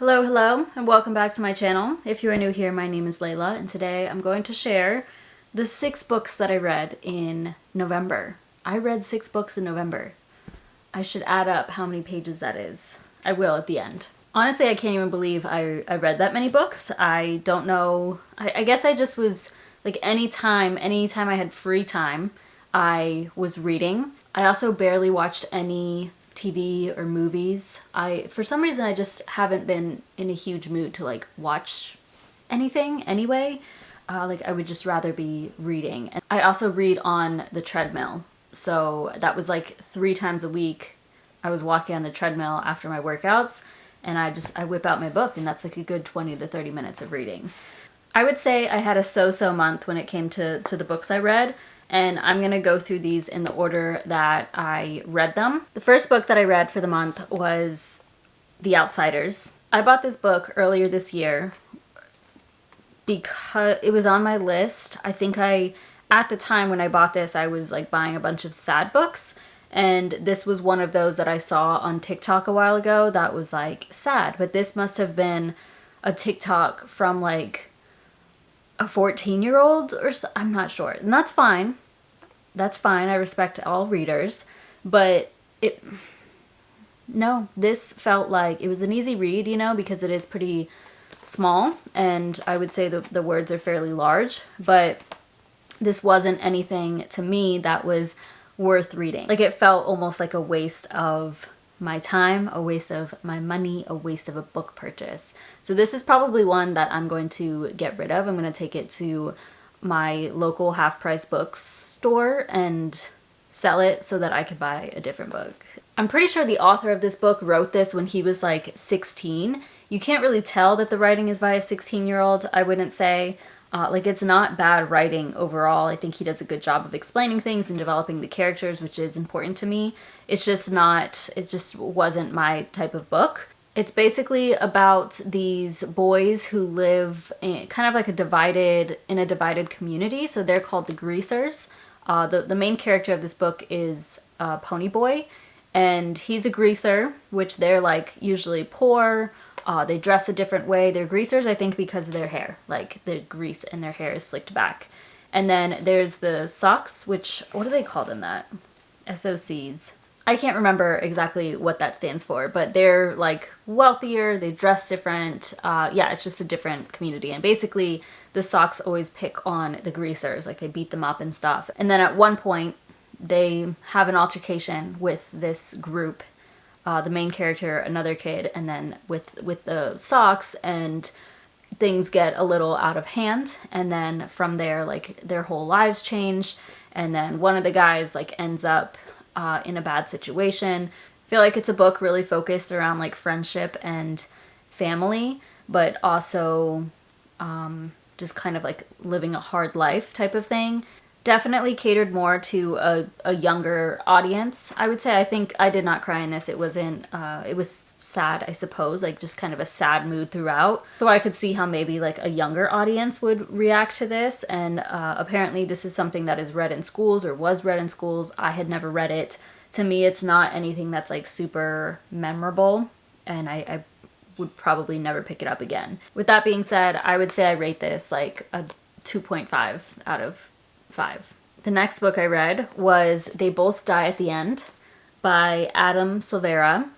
Hello, hello, and welcome back to my channel. If you are new here, my name is Layla, and today I'm going to share the 6 books that I read in November. I read 6 books in November. I should add up how many pages that is. I will at the end. Honestly, I can't even believe I read that many books. I don't know. I guess I just was, like, anytime I had free time, I was reading. I also barely watched any TV or movies. For some reason, I just haven't been in a huge mood to like watch anything anyway. Like I would just rather be reading. And I also read on the treadmill. So that was like 3 times a week. I was walking on the treadmill after my workouts and I whip out my book and that's like a good 20 to 30 minutes of reading. I would say I had a so-so month when it came to the books I read. And I'm going to go through these in the order that I read them. The first book that I read for the month was The Outsiders. I bought this book earlier this year because it was on my list. I think at the time when I bought this, I was like buying a bunch of sad books. And this was one of those that I saw on TikTok a while ago that was like sad. But this must have been a TikTok from like a 14-year-old or so, I'm not sure. And that's fine. That's fine. I respect all readers. But this felt like it was an easy read, because it is pretty small. And I would say the words are fairly large. But this wasn't anything to me that was worth reading. Like it felt almost like a waste of my time, a waste of my money, a waste of a book purchase. So this is probably one that I'm going to get rid of. I'm going to take it to my local half-price bookstore and sell it so that I could buy a different book. I'm pretty sure the author of this book wrote this when he was like 16. You can't really tell that the writing is by a 16-year-old, I wouldn't say. Like it's not bad writing overall. I think he does a good job of explaining things and developing the characters, which is important to me. It just wasn't my type of book. It's basically about these boys who live in kind of like a divided community. So they're called the Greasers. The main character of this book is Pony Boy, and he's a greaser, which they're like usually poor. They dress a different way. They're greasers, I think, because of their hair. Like, the grease in their hair is slicked back. And then there's the Sox, which, what do they call them that? SOCs. I can't remember exactly what that stands for, but they're, like, wealthier. They dress different. Yeah, it's just a different community. And basically, the Sox always pick on the greasers. Like, they beat them up and stuff. And then at one point, they have an altercation with this group. The main character, another kid, and then with the Sox, and things get a little out of hand, and then from there, like, their whole lives change, and then one of the guys, like, ends up in a bad situation. I feel like it's a book really focused around, like, friendship and family, but also just kind of, like, living a hard life type of thing. Definitely catered more to a younger audience, I would say. I think I did not cry in this. It was sad, I suppose, like just kind of a sad mood throughout. So I could see how maybe like a younger audience would react to this. And apparently this is something that is read in schools or was read in schools. I had never read it. To me, it's not anything that's like super memorable. And I would probably never pick it up again. With that being said, I would say I rate this like a 2.5 out of 5. The next book I read was They Both Die at the End by Adam Silvera.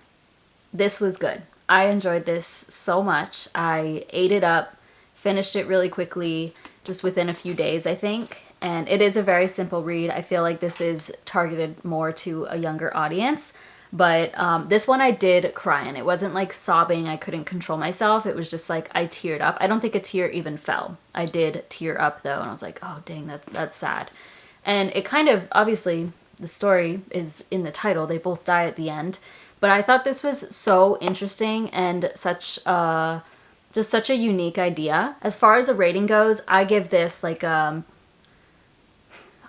This was good. I enjoyed this so much. I ate it up, finished it really quickly, just within a few days, I think. And it is a very simple read. I feel like this is targeted more to a younger audience. But this one I did cry in. It wasn't like sobbing, I couldn't control myself. It was just like I teared up. I don't think a tear even fell. I did tear up though, and I was like, oh dang, that's sad. And it kind of, obviously, the story is in the title. They both die at the end. But I thought this was so interesting and such a unique idea. As far as the rating goes, I give this like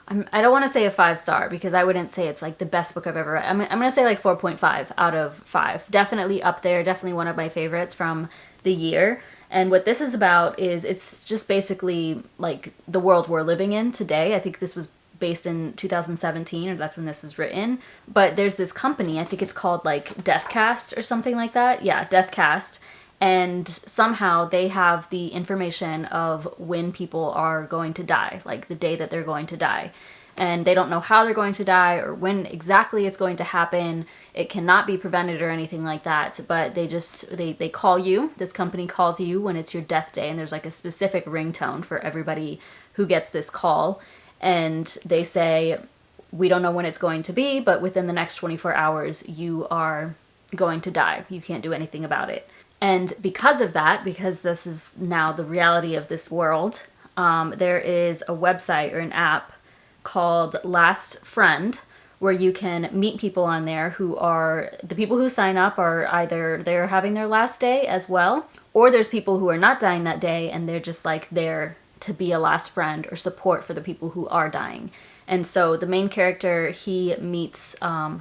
I don't want to say a 5-star because I wouldn't say it's like the best book I've ever read. I'm going to say like 4.5 out of 5. Definitely up there. Definitely one of my favorites from the year. And what this is about is it's just basically like the world we're living in today. I think this was based in 2017, or that's when this was written. But there's this company, I think it's called like Deathcast or something like that. Yeah, Deathcast. And somehow they have the information of when people are going to die, like the day that they're going to die. And they don't know how they're going to die or when exactly it's going to happen. It cannot be prevented or anything like that, but they call you. This company calls you when it's your death day, and there's like a specific ringtone for everybody who gets this call. And they say, we don't know when it's going to be, but within the next 24 hours, you are going to die. You can't do anything about it. And because of that, because this is now the reality of this world, there is a website or an app called Last Friend, where you can meet people on there who are, the people who sign up are either they're having their last day as well, or there's people who are not dying that day and they're just like there to be a last friend or support for the people who are dying. And so the main character, he meets,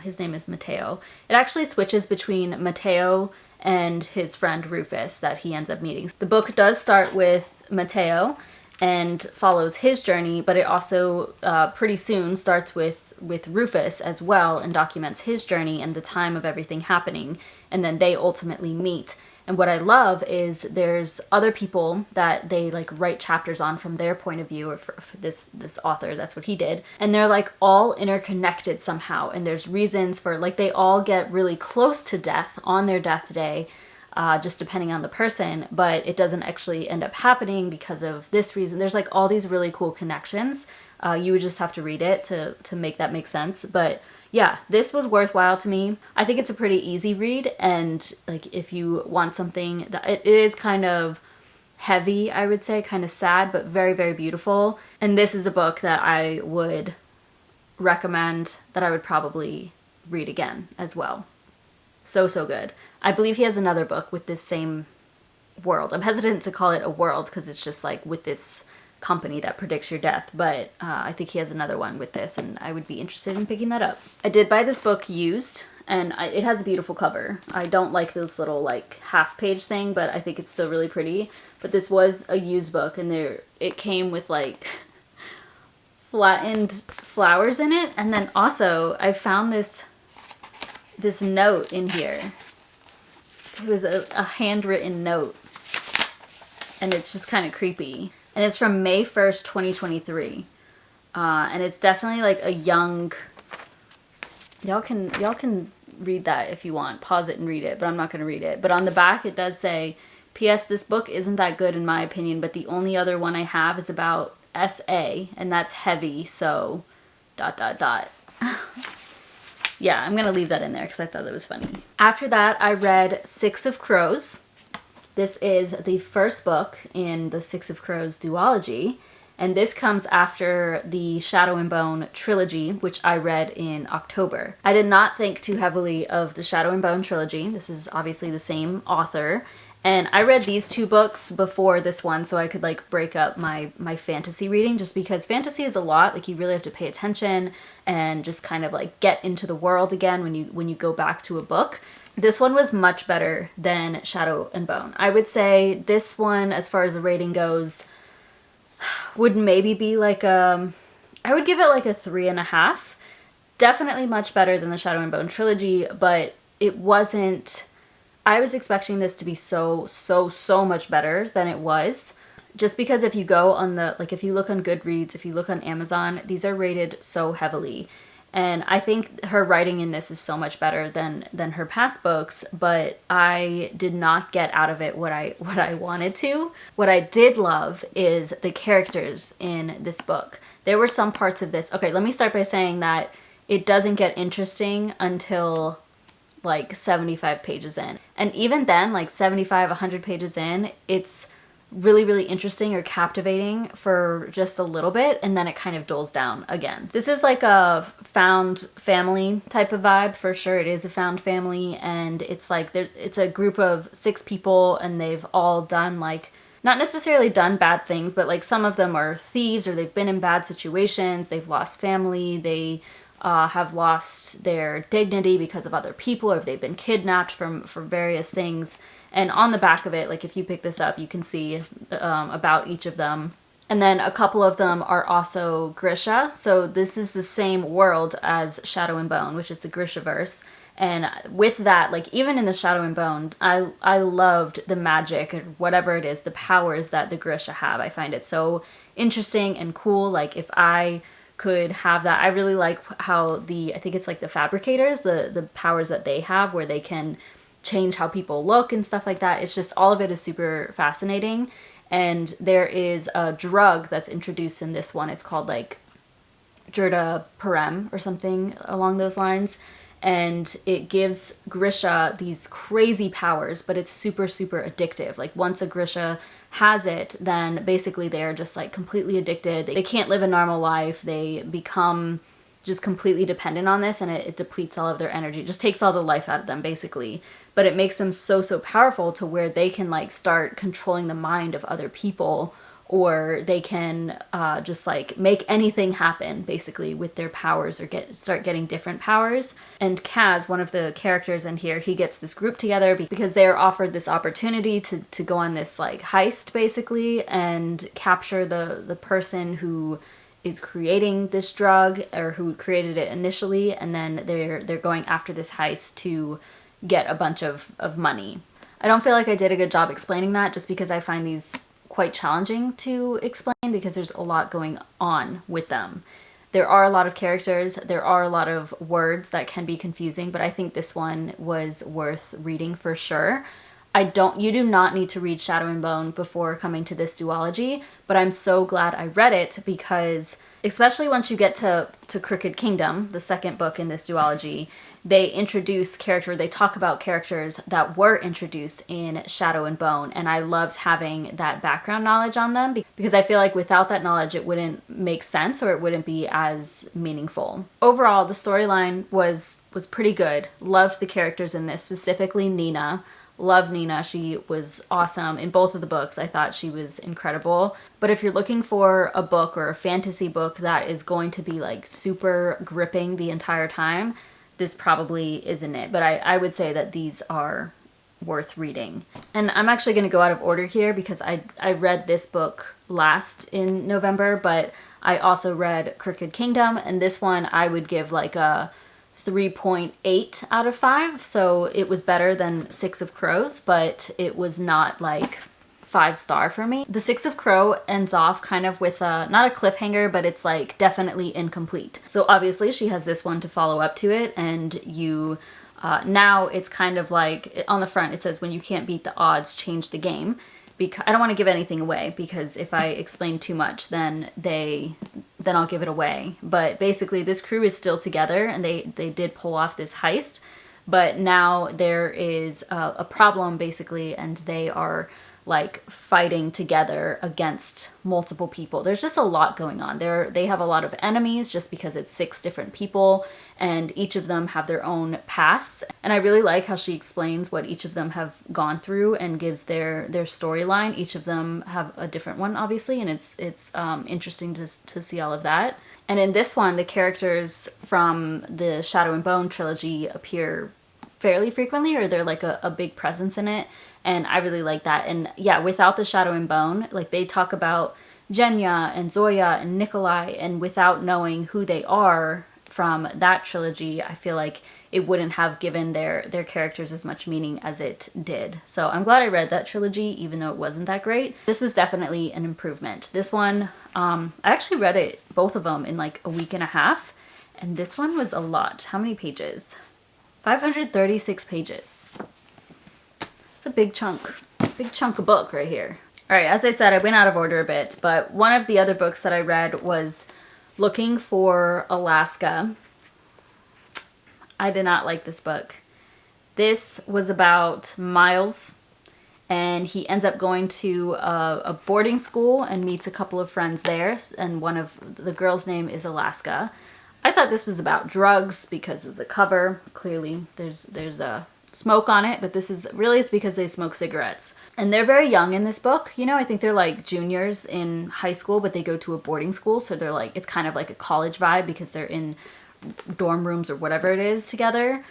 his name is Mateo. It actually switches between Mateo and his friend Rufus that he ends up meeting. The book does start with Mateo and follows his journey, but it also pretty soon starts with Rufus as well and documents his journey and the time of everything happening, and then they ultimately meet. And what I love is there's other people that they like write chapters on from their point of view, or for this author, that's what he did. And they're like all interconnected somehow, and there's reasons for, like, they all get really close to death on their death day, just depending on the person, but it doesn't actually end up happening because of this reason. There's like all these really cool connections. You would just have to read it to make that make sense. But yeah, this was worthwhile to me. I think it's a pretty easy read, and like if you want something that it is kind of heavy, I would say, kind of sad, but very, very beautiful. And this is a book that I would recommend, that I would probably read again as well. So good. I believe he has another book with this same world. I'm hesitant to call it a world because it's just like with this company that predicts your death, but I think he has another one with this, and I would be interested in picking that up. I did buy this book used, and it has a beautiful cover. I don't like this little like half page thing, but I think it's still really pretty. But this was a used book, and it came with like flattened flowers in it, and then also I found this note in here. It was a handwritten note, and it's just kind of creepy. And it's from May 1st, 2023. And it's definitely like a young... Y'all can read that if you want. Pause it and read it, but I'm not going to read it. But on the back it does say, P.S. This book isn't that good in my opinion, but the only other one I have is about S.A. and that's heavy, so... ... Yeah, I'm going to leave that in there because I thought that was funny. After that, I read Sox of Crows. This is the first book in the Sox of Crows duology, and this comes after the Shadow and Bone trilogy, which I read in October. I did not think too heavily of the Shadow and Bone trilogy. This is obviously the same author, and I read these two books before this one so I could like break up my fantasy reading, just because fantasy is a lot. Like, you really have to pay attention and just kind of like get into the world again when you go back to a book. This one was much better than Shadow and Bone. I would say this one, as far as the rating goes, would maybe be like I would give it like a 3.5. Definitely much better than the Shadow and Bone trilogy, but it wasn't... I was expecting this to be so much better than it was. Just because if you go on if you look on Goodreads, if you look on Amazon, these are rated so heavily. And I think her writing in this is so much better than her past books, but I did not get out of it what I wanted to. What I did love is the characters in this book. There were some parts of this... Okay, let me start by saying that it doesn't get interesting until like 75 pages in. And even then, like 75, 100 pages in, it's really, really interesting or captivating for just a little bit, and then it kind of dulls down again. This is like a found family type of vibe, for sure. It is a found family, and it's like it's a group of 6 people, and they've all done like, not necessarily done bad things, but like some of them are thieves, or they've been in bad situations, they've lost family, they have lost their dignity because of other people, or if they've been kidnapped for various things. And on the back of it, like if you pick this up, you can see about each of them. And then a couple of them are also Grisha. So this is the same world as Shadow and Bone, which is the Grishaverse. And with that, like even in the Shadow and Bone, I loved the magic and whatever it is, the powers that the Grisha have. I find it so interesting and cool. Like if I could have that, I really like how I think it's like the fabricators, the powers that they have where they can change how people look and stuff like that. It's just all of it is super fascinating. And there is a drug that's introduced in this one. It's called like Jurda Parem or something along those lines. And it gives Grisha these crazy powers, but it's super, super addictive. Like once a Grisha has it, then basically they're just like completely addicted. They can't live a normal life. They become just completely dependent on this, and it depletes all of their energy. It just takes all the life out of them, basically. But it makes them so, so powerful to where they can like start controlling the mind of other people, or they can just like make anything happen basically with their powers, or start getting different powers. And Kaz, one of the characters in here, he gets this group together because they're offered this opportunity to go on this like heist basically and capture the person who is creating this drug, or who created it initially, and then they're going after this heist to get a bunch of money. I don't feel like I did a good job explaining that, just because I find these quite challenging to explain because there's a lot going on with them. There are a lot of characters, there are a lot of words that can be confusing, but I think this one was worth reading for sure. You do not need to read Shadow and Bone before coming to this duology, but I'm so glad I read it because, especially once you get to Crooked Kingdom, the second book in this duology, they talk about characters that were introduced in Shadow and Bone, and I loved having that background knowledge on them because I feel like without that knowledge it wouldn't make sense, or it wouldn't be as meaningful. Overall, the storyline was pretty good. Loved the characters in this, specifically Nina. Love Nina. She was awesome in both of the books. I thought she was incredible. But if you're looking for a book or a fantasy book that is going to be like super gripping the entire time, this probably isn't it. But I would say that these are worth reading. And I'm actually going to go out of order here because I read this book last in November, but I also read Crooked Kingdom, and this one I would give like a 3.8 out of 5. So it was better than Six of Crows, but it was not like 5-star for me. The Six of Crow ends off kind of with not a cliffhanger, but it's like definitely incomplete. So obviously she has this one to follow up to it, and you now it's kind of like on the front it says, when you can't beat the odds, change the game. Because I don't want to give anything away, because if I explain too much then I'll give it away. But basically this crew is still together, and they did pull off this heist, but now there is a problem basically, and they are like fighting together against multiple people. There's just a lot going on. They have a lot of enemies just because it's 6 different people, and each of them have their own pasts. And I really like how she explains what each of them have gone through and gives their storyline. Each of them have a different one, obviously, and it's interesting to see all of that. And in this one, the characters from the Shadow and Bone trilogy appear fairly frequently, or they're like a big presence in it. And I really like that. And yeah, without the Shadow and Bone, like they talk about Genya and Zoya and Nikolai, and without knowing who they are from that trilogy, I feel like it wouldn't have given their characters as much meaning as it did. So I'm glad I read that trilogy, even though it wasn't that great. This was definitely an improvement. This one, I actually read it, both of them, in like a week and a half. And this one was a lot. How many pages? 536 pages. It's a big chunk of book right here. All right, as I said, I went out of order a bit, but one of the other books that I read was Looking for Alaska. I did not like this book. This was about Miles, and he ends up going to a boarding school and meets a couple of friends there, and one of the girls' name is Alaska. I thought this was about drugs because of the cover. Clearly, there's a smoke on it, but it's because they smoke cigarettes. And they're very young in this book. You know, I think they're like juniors in high school, but they go to a boarding school, so they're like, it's kind of like a college vibe because they're in dorm rooms or whatever it is together.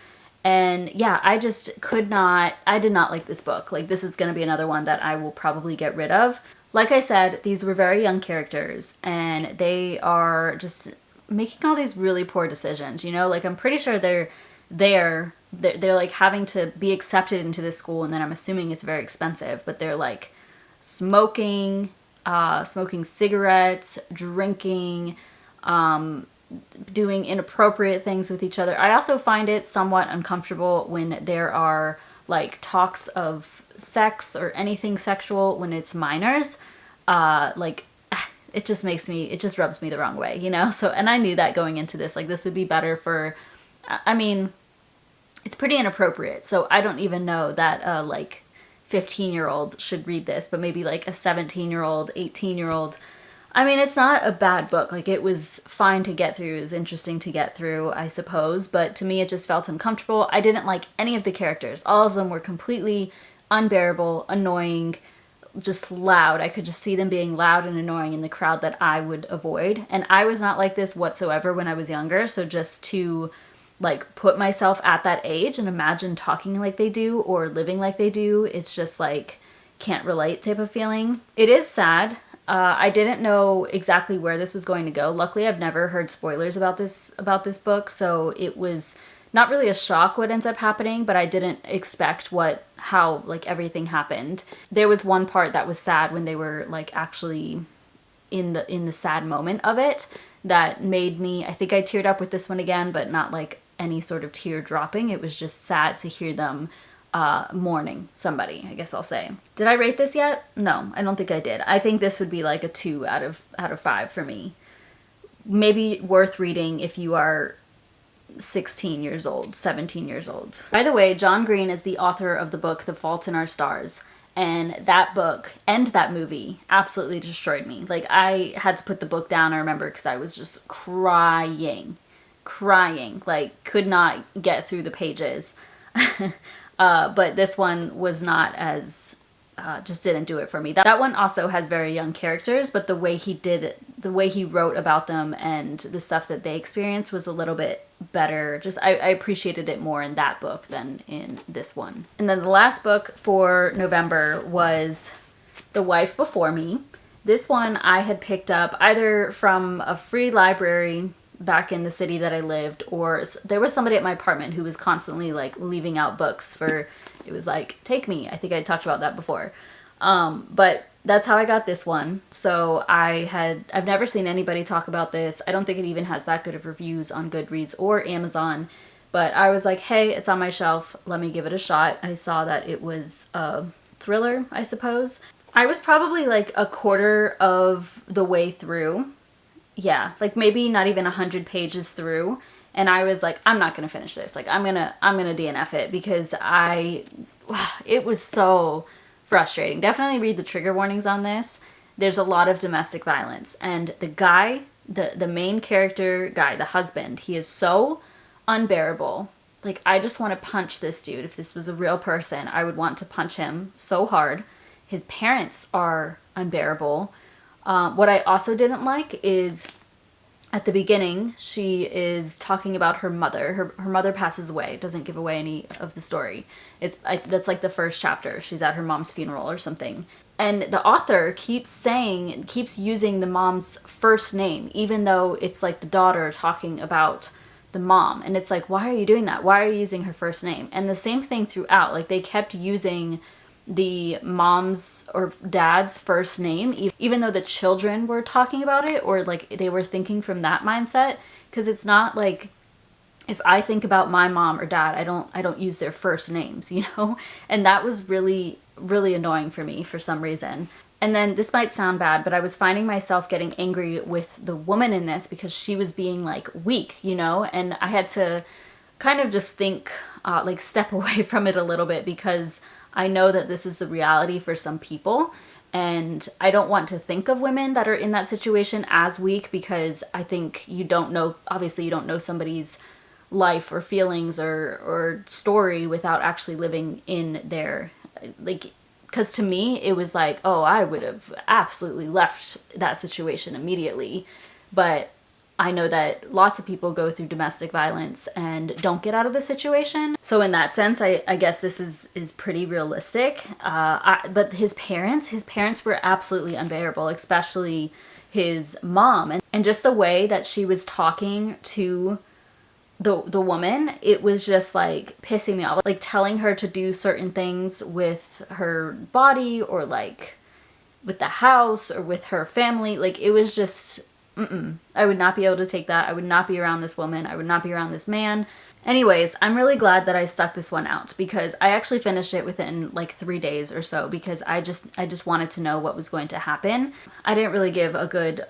And yeah, I did not like this book. Like, this is going to be another one that I will probably get rid of. Like I said, these were very young characters, and they are just making all these really poor decisions, you know? Like, I'm pretty sure they're there they're like having to be accepted into this school, and then I'm assuming it's very expensive, but they're like smoking, smoking cigarettes, drinking, doing inappropriate things with each other. I also find it somewhat uncomfortable when there are like talks of sex or anything sexual when it's minors. Like it just rubs me the wrong way, you know? So, and I knew that going into this, like this would be better for, I mean, it's pretty inappropriate. So I don't even know that like 15-year-old should read this, but maybe like a 17-year-old, 18-year-old. I mean, it's not a bad book. Like, it was fine to get through. It was interesting to get through, I suppose. But to me, it just felt uncomfortable. I didn't like any of the characters. All of them were completely unbearable, annoying, just loud. I could just see them being loud and annoying in the crowd that I would avoid. And I was not like this whatsoever when I was younger. So just to, like, put myself at that age and imagine talking like they do or living like they do, it's just, like, can't relate type of feeling. It is sad. I didn't know exactly where this was going to go. Luckily, I've never heard spoilers about this book, so it was not really a shock what ends up happening, but I didn't expect how like everything happened. There was one part that was sad when they were like actually in the sad moment of it that made me, I think I teared up with this one again, but not like any sort of tear dropping. It was just sad to hear them mourning somebody, I guess I'll say. Did I rate this yet? No, I don't think I did. I think this would be like a 2 out of 5 for me. Maybe worth reading if you are 16 years old, 17 years old. By the way, John Green is the author of the book The Fault in Our Stars, and that book and that movie absolutely destroyed me. Like, I had to put the book down, I remember, because I was just crying, like could not get through the pages. But this one was not as, just didn't do it for me. That one also has very young characters, but the way he did it, the way he wrote about them and the stuff that they experienced was a little bit better. Just, I appreciated it more in that book than in this one. And then the last book for November was The Wife Before Me. This one I had picked up either from a free library back in the city that I lived, or there was somebody at my apartment who was constantly like leaving out books for, it was like, take me. I think I talked about that before. But that's how I got this one. So I've never seen anybody talk about this. I don't think it even has that good of reviews on Goodreads or Amazon, but I was like, hey, it's on my shelf. Let me give it a shot. I saw that it was a thriller, I suppose. I was probably like a quarter of the way through. Yeah, like maybe not even 100 pages through, and I was like, I'm not gonna finish this. Like, I'm gonna DNF it because it was so frustrating. Definitely read the trigger warnings on this. There's a lot of domestic violence, and the guy, the main character guy, the husband, he is so unbearable. Like, I just want to punch this dude. If this was a real person, I would want to punch him so hard. His parents are unbearable. What I also didn't like is at the beginning, she is talking about her mother. Her mother passes away. It doesn't give away any of the story. That's like the first chapter. She's at her mom's funeral or something. And the author keeps using the mom's first name, even though it's like the daughter talking about the mom. And it's like, why are you doing that? Why are you using her first name? And the same thing throughout. Like, they kept using the mom's or dad's first name, even though the children were talking about it, or like they were thinking from that mindset. Because it's not like, if I think about my mom or dad, I don't use their first names, you know? And that was really, really annoying for me for some reason. And then, this might sound bad, but I was finding myself getting angry with the woman in this because she was being like weak, you know? And I had to kind of just think, like step away from it a little bit, because I know that this is the reality for some people, and I don't want to think of women that are in that situation as weak, because I think obviously you don't know somebody's life or feelings or story without actually living in their, like, because to me it was like, oh, I would have absolutely left that situation immediately, but I know that lots of people go through domestic violence and don't get out of the situation. So in that sense, I guess this is pretty realistic. But his parents were absolutely unbearable, especially his mom. And just the way that she was talking to the woman, it was just like pissing me off. Like telling her to do certain things with her body or like with the house or with her family. Like it was just, I would not be able to take that. I would not be around this woman. I would not be around this man. Anyways, I'm really glad that I stuck this one out because I actually finished it within like 3 days or so because I just wanted to know what was going to happen. I didn't really give a good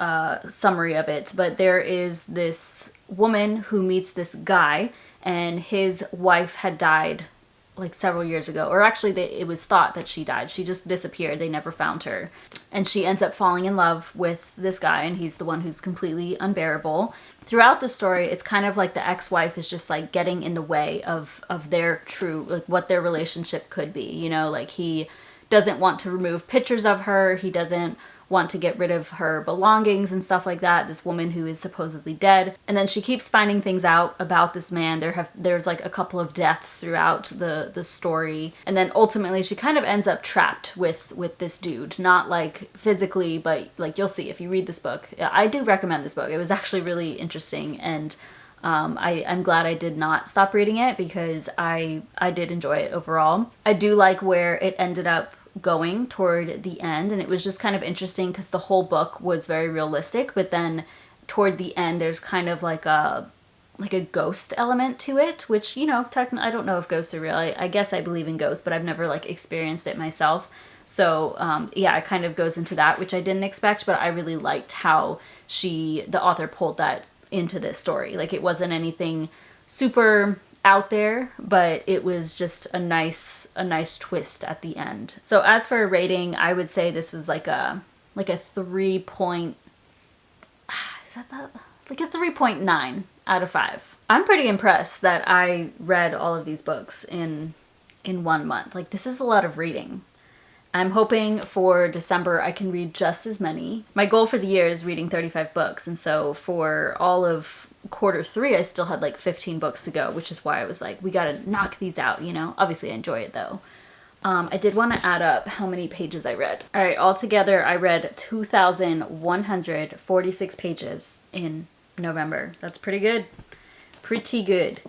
summary of it, but there is this woman who meets this guy and his wife had died like several years ago, or actually it was thought that she died. She just disappeared. They never found her. And she ends up falling in love with this guy, and he's the one who's completely unbearable. Throughout the story, it's kind of like the ex-wife is just like getting in the way of their true, like what their relationship could be, you know, like he doesn't want to remove pictures of her. He doesn't want to get rid of her belongings and stuff like that, this woman who is supposedly dead. And then she keeps finding things out about this man. There's like a couple of deaths throughout the story. And then ultimately she kind of ends up trapped with this dude. Not like physically, but like you'll see if you read this book. I do recommend this book. It was actually really interesting, and I'm glad I did not stop reading it because I did enjoy it overall. I do like where it ended up going toward the end, and it was just kind of interesting because the whole book was very realistic, but then toward the end there's kind of like a ghost element to it, which, you know, I don't know if ghosts are real. I guess I believe in ghosts, but I've never like experienced it myself. So yeah, it kind of goes into that, which I didn't expect, but I really liked how the author pulled that into this story. Like it wasn't anything super out there, but it was just a nice twist at the end. So as for a rating, I would say this was like a 3.9 out of 5. I'm pretty impressed that I read all of these books in 1 month. Like this is a lot of reading. I'm hoping for December I can read just as many. My goal for the year is reading 35 books, and so for all of Q3 I still had like 15 books to go, which is why I was like, we gotta knock these out, you know? Obviously I enjoy it though. I did want to add up how many pages I read. Alright, altogether I read 2,146 pages in November. That's pretty good. Pretty good.